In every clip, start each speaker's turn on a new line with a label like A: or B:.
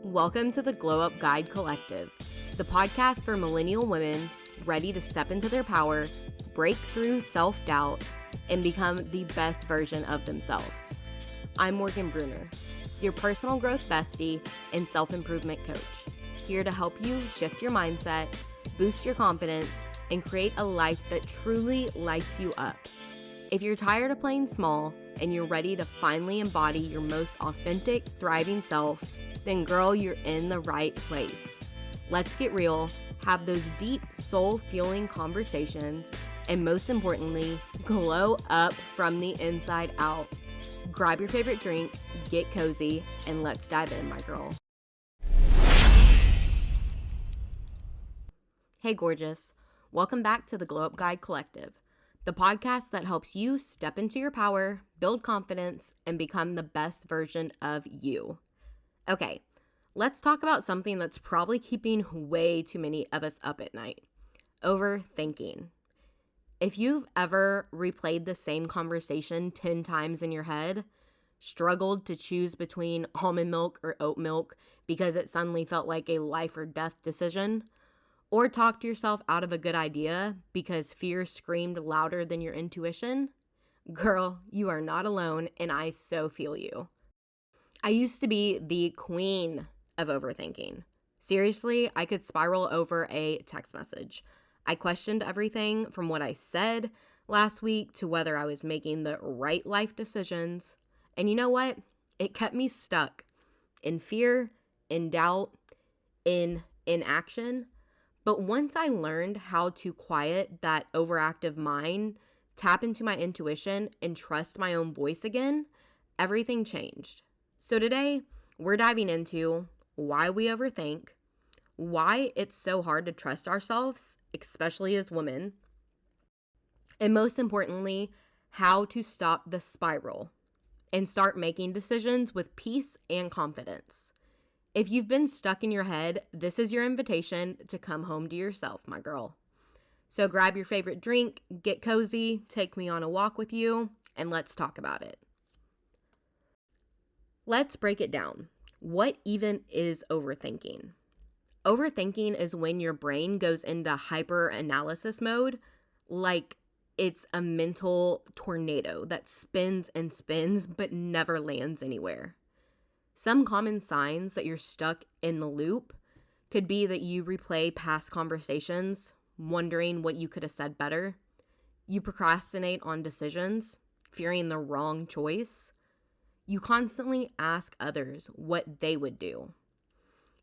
A: Welcome to the Glow Up Guide Collective, the podcast for millennial women ready to step into their power, break through self-doubt, and become the best version of themselves. I'm Morgan Bruner, your personal growth bestie and self-improvement coach, here to help you shift your mindset, boost your confidence, and create a life that truly lights you up. If you're tired of playing small and you're ready to finally embody your most authentic, thriving self, then girl, you're in the right place. Let's get real, have those deep, soul-fueling conversations, and most importantly, glow up from the inside out. Grab your favorite drink, get cozy, and let's dive in, my girl. Hey, gorgeous. Welcome back to the Glow Up Guide Collective, the podcast that helps you step into your power, build confidence, and become the best version of you. Okay, let's talk about something that's probably keeping way too many of us up at night. Overthinking. If you've ever replayed the same conversation 10 times in your head, struggled to choose between almond milk or oat milk because it suddenly felt like a life or death decision, or talked yourself out of a good idea because fear screamed louder than your intuition, girl, you are not alone, and I so feel you. I used to be the queen of overthinking. Seriously, I could spiral over a text message. I questioned everything from what I said last week to whether I was making the right life decisions. And you know what? It kept me stuck in fear, in doubt, in inaction. But once I learned how to quiet that overactive mind, tap into my intuition, and trust my own voice again, everything changed. So today, we're diving into why we overthink, why it's so hard to trust ourselves, especially as women, and most importantly, how to stop the spiral and start making decisions with peace and confidence. If you've been stuck in your head, this is your invitation to come home to yourself, my girl. So grab your favorite drink, get cozy, take me on a walk with you, and let's talk about it. Let's break it down. What even is overthinking? Overthinking is when your brain goes into hyper-analysis mode, like it's a mental tornado that spins and spins but never lands anywhere. Some common signs that you're stuck in the loop could be that you replay past conversations, wondering what you could have said better. You procrastinate on decisions, fearing the wrong choice. You constantly ask others what they would do.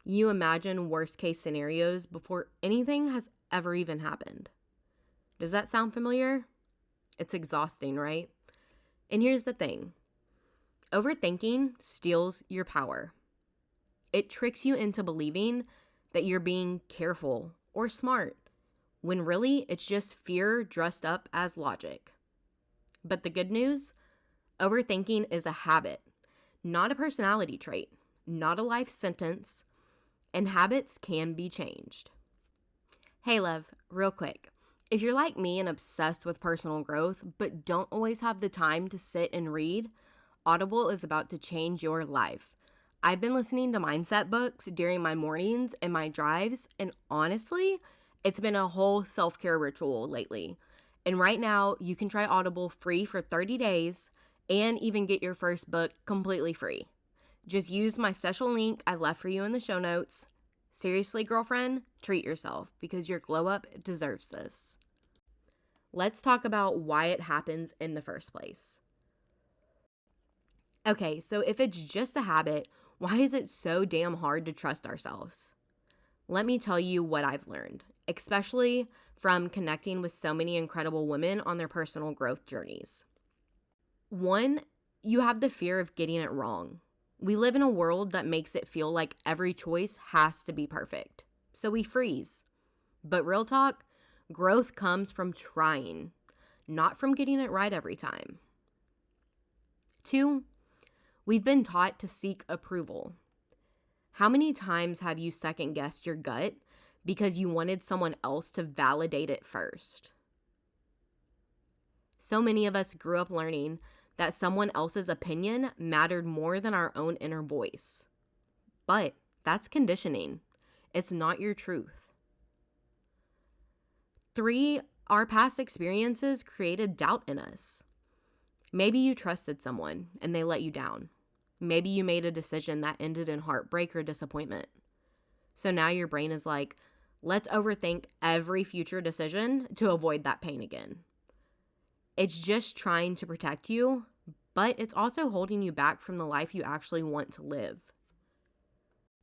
A: You imagine worst case scenarios before anything has ever even happened. Does that sound familiar? It's exhausting, right? And here's the thing. Overthinking steals your power. It tricks you into believing that you're being careful or smart, when really it's just fear dressed up as logic. But the good news? Overthinking is a habit, not a personality trait, not a life sentence, and habits can be changed. Hey love, real quick. If you're like me and obsessed with personal growth, but don't always have the time to sit and read, Audible is about to change your life. I've been listening to mindset books during my mornings and my drives, and honestly, it's been a whole self-care ritual lately. And right now, you can try Audible free for 30 days and even get your first book completely free. Just use my special link I left for you in the show notes. Seriously, girlfriend, treat yourself because your glow up deserves this. Let's talk about why it happens in the first place. Okay, so if it's just a habit, why is it so damn hard to trust ourselves? Let me tell you what I've learned, especially from connecting with so many incredible women on their personal growth journeys. One, you have the fear of getting it wrong. We live in a world that makes it feel like every choice has to be perfect, so we freeze. But real talk, growth comes from trying, not from getting it right every time. Two, we've been taught to seek approval. How many times have you second-guessed your gut because you wanted someone else to validate it first? So many of us grew up learning that someone else's opinion mattered more than our own inner voice. But That's conditioning. It's not your truth. 3, our past experiences created doubt in us. Maybe you trusted someone and they let you down. Maybe you made a decision that ended in heartbreak or disappointment. So now your brain is like, let's overthink every future decision to avoid that pain again. It's just trying to protect you, but it's also holding you back from the life you actually want to live.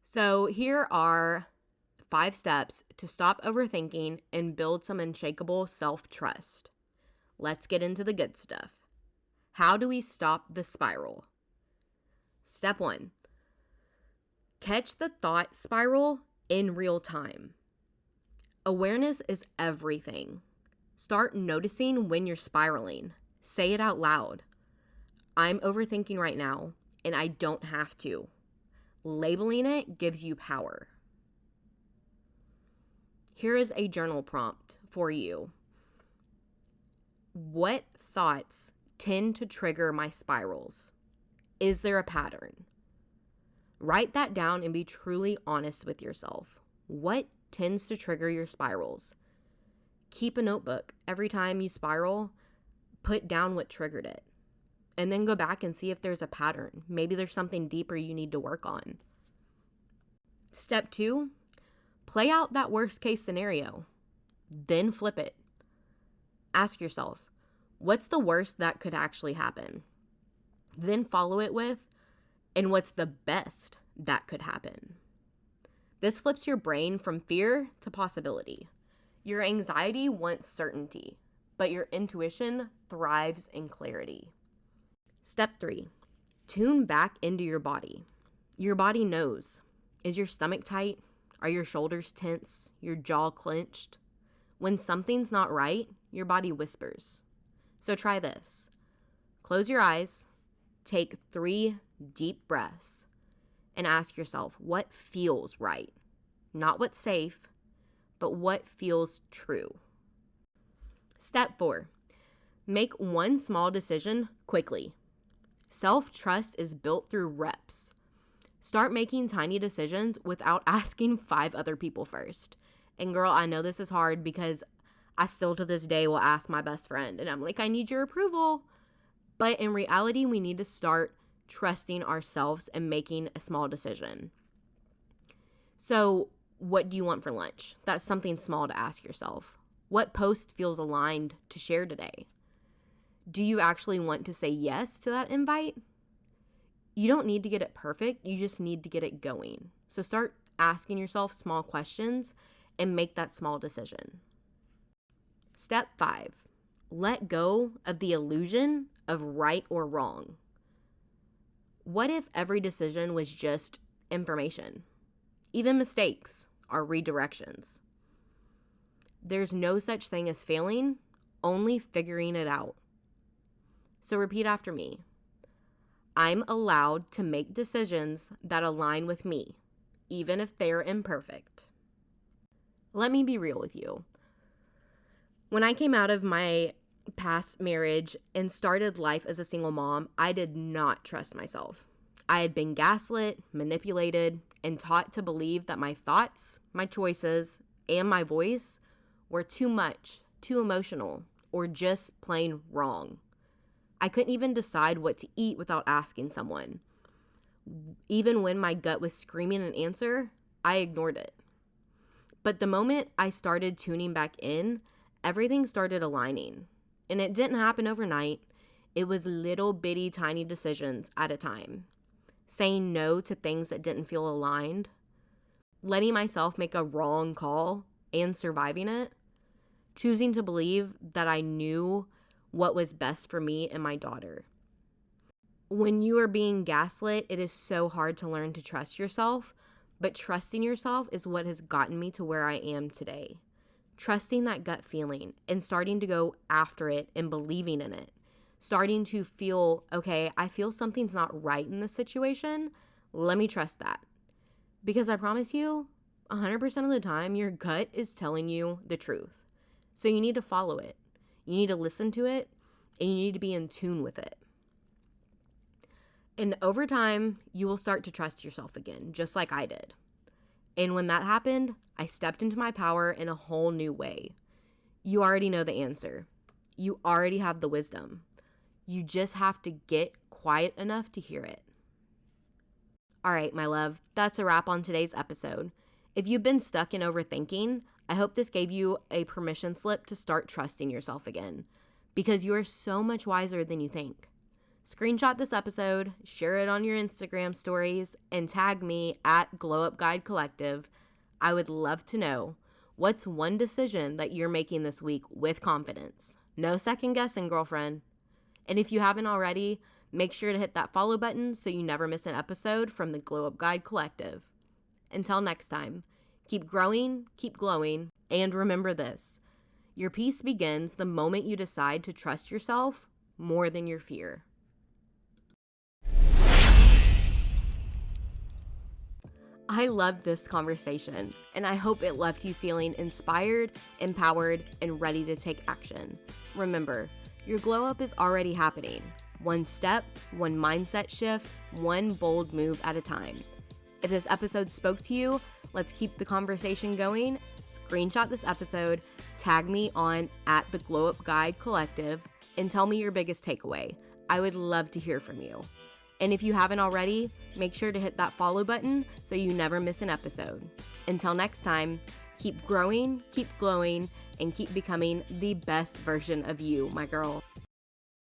A: So here are 5 steps to stop overthinking and build some unshakable self-trust. Let's get into the good stuff. How do we stop the spiral? Step 1, catch the thought spiral in real time. Awareness is everything. Start noticing when you're spiraling. Say it out loud. I'm overthinking right now, and I don't have to. Labeling it gives you power. Here is a journal prompt for you. What thoughts tend to trigger my spirals? Is there a pattern? Write that down and be truly honest with yourself. What tends to trigger your spirals? Keep a notebook. Every time you spiral, put down what triggered it. And then go back and see if there's a pattern. Maybe there's something deeper you need to work on. Step 2, play out that worst case scenario. Then flip it. Ask yourself, what's the worst that could actually happen? Then follow it with, and what's the best that could happen? This flips your brain from fear to possibility. Your anxiety wants certainty, but your intuition thrives in clarity. Step 3, tune back into your body. Your body knows. Is your stomach tight? Are your shoulders tense? Your jaw clenched? When something's not right, your body whispers. So try this. Close your eyes, take 3 deep breaths, and ask yourself what feels right. Not what's safe, but what feels true. Step 4, make one small decision quickly. Self-trust is built through reps. Start making tiny decisions without asking 5 other people first. And girl, I know this is hard because I still to this day will ask my best friend and I'm like, I need your approval. But in reality, we need to start trusting ourselves and making a small decision. So what do you want for lunch? That's something small to ask yourself. What post feels aligned to share today? Do you actually want to say yes to that invite? You don't need to get it perfect. You just need to get it going. So start asking yourself small questions and make that small decision. Step 5, let go of the illusion of right or wrong. What if every decision was just information? Even mistakes are redirections. There's no such thing as failing, only figuring it out. So repeat after me. I'm allowed to make decisions that align with me, even if they're imperfect. Let me be real with you. When I came out of my past marriage and started life as a single mom, I did not trust myself. I had been gaslit, manipulated, and taught to believe that my thoughts, my choices, and my voice were too much, too emotional, or just plain wrong. I couldn't even decide what to eat without asking someone. Even when my gut was screaming an answer, I ignored it. But the moment I started tuning back in, everything started aligning. And it didn't happen overnight. It was little bitty tiny decisions at a time. Saying no to things that didn't feel aligned. Letting myself make a wrong call and surviving it. Choosing to believe that I knew what was best for me and my daughter. When you are being gaslit, it is so hard to learn to trust yourself, but trusting yourself is what has gotten me to where I am today. Trusting that gut feeling and starting to go after it and believing in it. Starting to feel, okay, I feel something's not right in this situation. Let me trust that. Because I promise you, 100% of the time, your gut is telling you the truth. So you need to follow it. You need to listen to it, and you need to be in tune with it. And over time, you will start to trust yourself again, just like I did. And when that happened, I stepped into my power in a whole new way. You already know the answer. You already have the wisdom. You just have to get quiet enough to hear it. All right, my love, that's a wrap on today's episode. If you've been stuck in overthinking, I hope this gave you a permission slip to start trusting yourself again, because you are so much wiser than you think. Screenshot this episode, share it on your Instagram stories, and tag me at Glow Up Guide Collective. I would love to know, what's one decision that you're making this week with confidence? No second guessing, girlfriend. And if you haven't already, make sure to hit that follow button so you never miss an episode from the Glow Up Guide Collective. Until next time, keep growing, keep glowing, and remember this: your peace begins the moment you decide to trust yourself more than your fear. I loved this conversation, and I hope it left you feeling inspired, empowered, and ready to take action. Remember, your glow up is already happening. One step, one mindset shift, one bold move at a time. If this episode spoke to you, let's keep the conversation going. Screenshot this episode, tag me on at the Glow Up Guide Collective, and tell me your biggest takeaway. I would love to hear from you. And if you haven't already, make sure to hit that follow button so you never miss an episode. Until next time, keep growing, keep glowing, and keep becoming the best version of you, my girl.